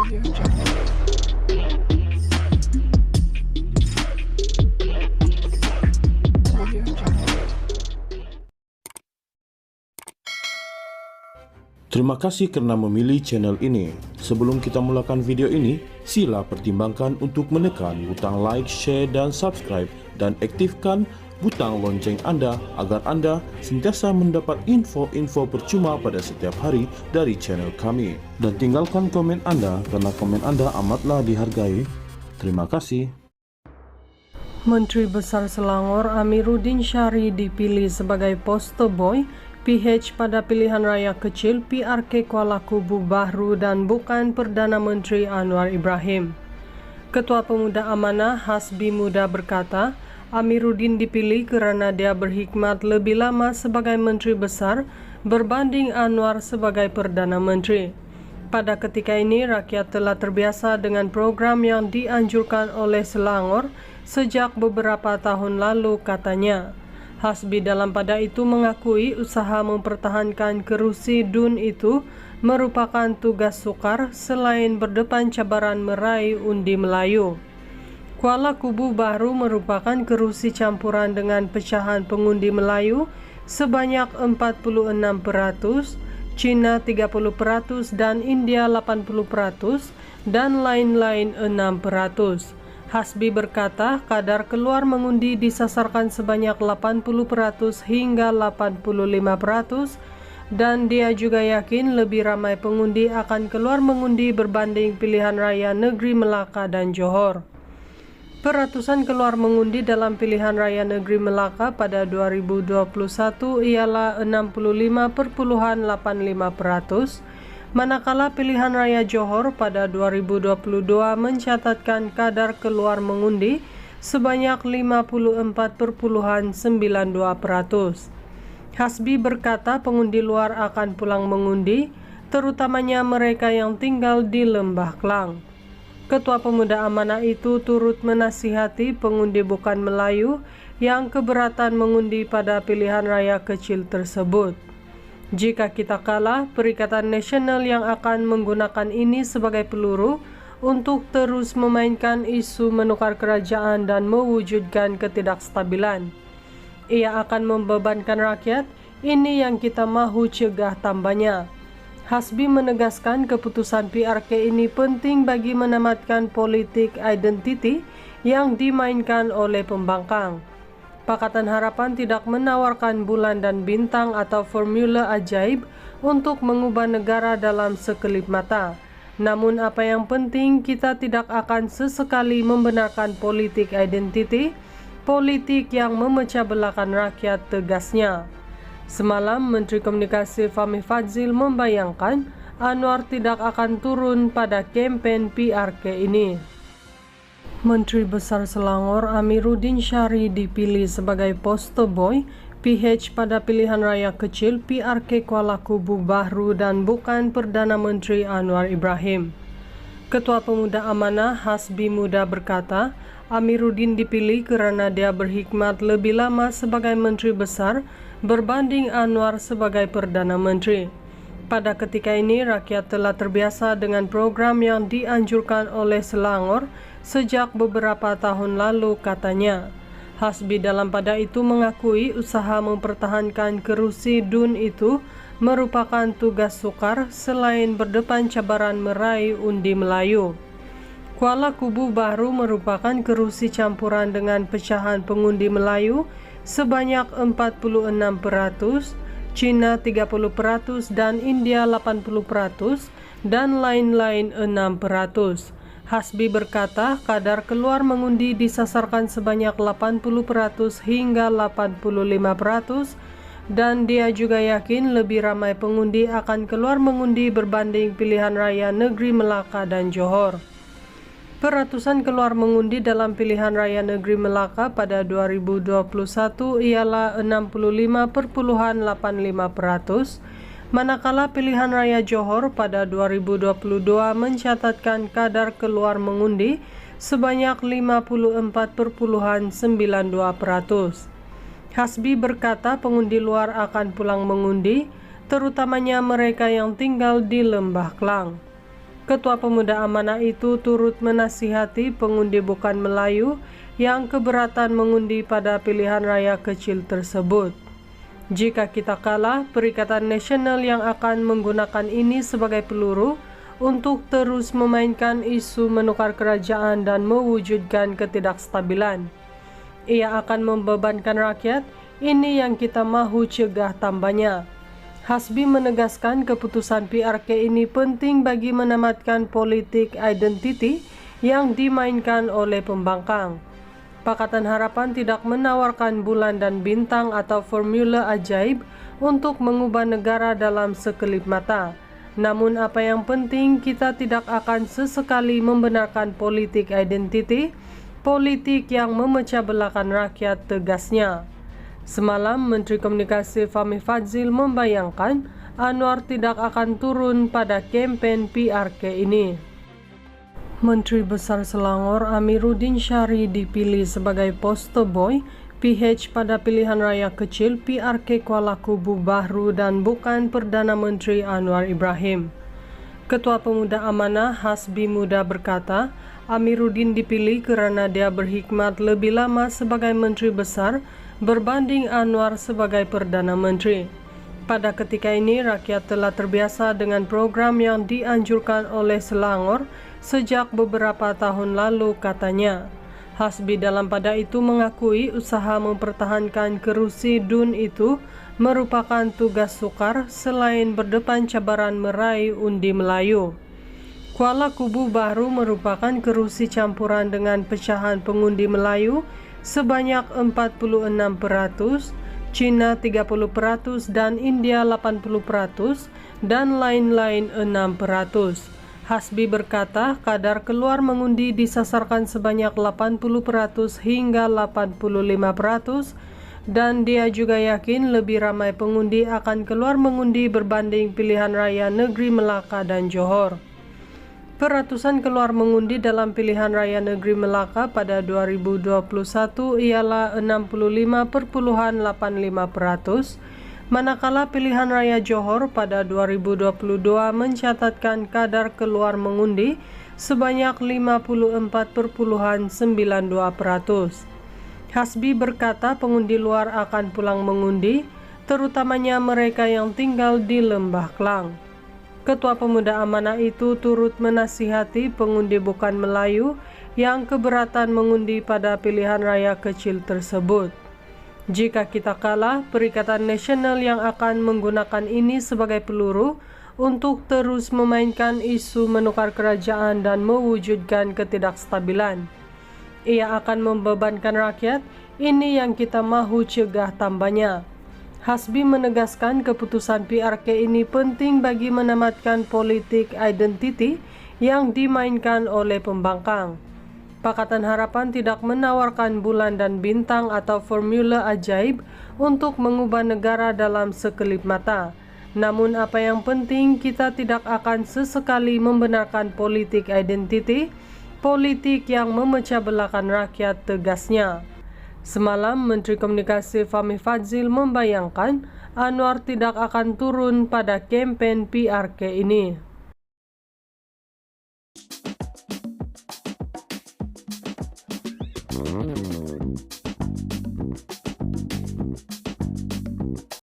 Terima kasih karena memilih channel ini. Sebelum kita mulakan video ini, sila pertimbangkan untuk menekan butang like, share, dan subscribe, dan aktifkan butang lonceng Anda agar Anda sentiasa mendapat info-info percuma pada setiap hari dari channel kami. Dan tinggalkan komen Anda karena komen Anda amatlah dihargai. Terima kasih. Menteri Besar Selangor Amiruddin Syari dipilih sebagai poster boy PH pada pilihan raya kecil PRK Kuala Kubu Bahru dan bukan Perdana Menteri Anwar Ibrahim. Ketua Pemuda Amanah Hasbi Muda berkata, Amiruddin dipilih kerana dia berkhidmat lebih lama sebagai Menteri Besar berbanding Anwar sebagai Perdana Menteri. Pada ketika ini, rakyat telah terbiasa dengan program yang dianjurkan oleh Selangor sejak beberapa tahun lalu, katanya. Hasbi dalam pada itu mengakui usaha mempertahankan kerusi DUN itu merupakan tugas sukar selain berdepan cabaran meraih undi Melayu. Kuala Kubu Bahru merupakan kerusi campuran dengan pecahan pengundi Melayu sebanyak 46%, Cina 30% dan India 80% dan lain-lain 6%. Hasbi berkata kadar keluar mengundi disasarkan sebanyak 80% hingga 85% dan dia juga yakin lebih ramai pengundi akan keluar mengundi berbanding pilihan raya negeri Melaka dan Johor. Peratusan keluar mengundi dalam pilihan raya negeri Melaka pada 2021 ialah 65,85%, manakala pilihan raya Johor pada 2022 mencatatkan kadar keluar mengundi sebanyak 54,92%. Hasbi berkata pengundi luar akan pulang mengundi, terutamanya mereka yang tinggal di Lembah Klang. Ketua Pemuda Amanah itu turut menasihati pengundi bukan Melayu yang keberatan mengundi pada pilihan raya kecil tersebut. Jika kita kalah, Perikatan Nasional yang akan menggunakan ini sebagai peluru untuk terus memainkan isu menukar kerajaan dan mewujudkan ketidakstabilan. Ia akan membebankan rakyat, ini yang kita mahu cegah, tambahnya. Hasbi menegaskan keputusan PRK ini penting bagi menamatkan politik identiti yang dimainkan oleh pembangkang. Pakatan Harapan tidak menawarkan bulan dan bintang atau formula ajaib untuk mengubah negara dalam sekelip mata. Namun apa yang penting, kita tidak akan sesekali membenarkan politik identiti, politik yang memecah belahkan rakyat, tegasnya. Semalam, Menteri Komunikasi Fahmi Fadzil membayangkan Anwar tidak akan turun pada kempen PRK ini. Menteri Besar Selangor Amiruddin Syari dipilih sebagai poster boy PH pada pilihan raya kecil PRK Kuala Kubu Bahru dan bukan Perdana Menteri Anwar Ibrahim. Ketua Pemuda Amanah Hasbi Muda berkata, Amiruddin dipilih kerana dia berkhidmat lebih lama sebagai Menteri Besar berbanding Anwar sebagai Perdana Menteri. Pada ketika ini, rakyat telah terbiasa dengan program yang dianjurkan oleh Selangor sejak beberapa tahun lalu, katanya. Hasbi dalam pada itu mengakui usaha mempertahankan kerusi DUN itu merupakan tugas sukar selain berdepan cabaran meraih undi Melayu. Kuala Kubu Bahru merupakan kerusi campuran dengan pecahan pengundi Melayu sebanyak 46%, Cina 30% dan India 80% dan lain-lain 6%. Hasbi berkata kadar keluar mengundi disasarkan sebanyak 80% hingga 85% dan dia juga yakin lebih ramai pengundi akan keluar mengundi berbanding pilihan raya negeri Melaka dan Johor. Peratusan keluar mengundi dalam pilihan raya negeri Melaka pada 2021 ialah 65,85%, manakala pilihan raya Johor pada 2022 mencatatkan kadar keluar mengundi sebanyak 54,92%. Hasbi berkata pengundi luar akan pulang mengundi, terutamanya mereka yang tinggal di Lembah Klang. Ketua Pemuda Amanah itu turut menasihati pengundi bukan Melayu yang keberatan mengundi pada pilihan raya kecil tersebut. Jika kita kalah, Perikatan Nasional yang akan menggunakan ini sebagai peluru untuk terus memainkan isu menukar kerajaan dan mewujudkan ketidakstabilan. Ia akan membebankan rakyat, ini yang kita mahu cegah, tambahnya. Hasbi menegaskan keputusan PRK ini penting bagi menamatkan politik identiti yang dimainkan oleh pembangkang. Pakatan Harapan tidak menawarkan bulan dan bintang atau formula ajaib untuk mengubah negara dalam sekelip mata. Namun apa yang penting, kita tidak akan sesekali membenarkan politik identiti, politik yang memecah belahkan rakyat, tegasnya. Semalam, Menteri Komunikasi Fahmi Fadzil membayangkan Anwar tidak akan turun pada kempen PRK ini. Menteri Besar Selangor Amiruddin Syari dipilih sebagai poster boy PH pada pilihan raya kecil PRK Kuala Kubu Bahru dan bukan Perdana Menteri Anwar Ibrahim. Ketua Pemuda Amanah Hasbi Muda berkata, Amiruddin dipilih kerana dia berkhidmat lebih lama sebagai Menteri Besar berbanding Anwar sebagai Perdana Menteri. Pada ketika ini, rakyat telah terbiasa dengan program yang dianjurkan oleh Selangor sejak beberapa tahun lalu, katanya. Hasbi dalam pada itu mengakui usaha mempertahankan kerusi DUN itu merupakan tugas sukar selain berdepan cabaran meraih undi Melayu. Kuala Kubu Bahru merupakan kerusi campuran dengan pecahan pengundi Melayu sebanyak 46%, Cina 30% dan India 80% dan lain-lain 6%. Hasbi berkata kadar keluar mengundi disasarkan sebanyak 80% hingga 85% dan dia juga yakin lebih ramai pengundi akan keluar mengundi berbanding pilihan raya negeri Melaka dan Johor. Peratusan keluar mengundi dalam pilihan raya negeri Melaka pada 2021 ialah 65,85%, manakala pilihan raya Johor pada 2022 mencatatkan kadar keluar mengundi sebanyak 54,92%. Hasbi berkata pengundi luar akan pulang mengundi, terutamanya mereka yang tinggal di Lembah Klang. Ketua Pemuda Amanah itu turut menasihati pengundi bukan Melayu yang keberatan mengundi pada pilihan raya kecil tersebut. Jika kita kalah, Perikatan Nasional yang akan menggunakan ini sebagai peluru untuk terus memainkan isu menukar kerajaan dan mewujudkan ketidakstabilan. Ia akan membebankan rakyat, ini yang kita mahu cegah, tambahnya. Hasbi menegaskan keputusan PRK ini penting bagi menamatkan politik identiti yang dimainkan oleh pembangkang. Pakatan Harapan tidak menawarkan bulan dan bintang atau formula ajaib untuk mengubah negara dalam sekelip mata. Namun apa yang penting, kita tidak akan sesekali membenarkan politik identiti, politik yang memecah belahkan rakyat, tegasnya. Semalam, Menteri Komunikasi Fahmi Fadzil membayangkan Anwar tidak akan turun pada kempen PRK ini.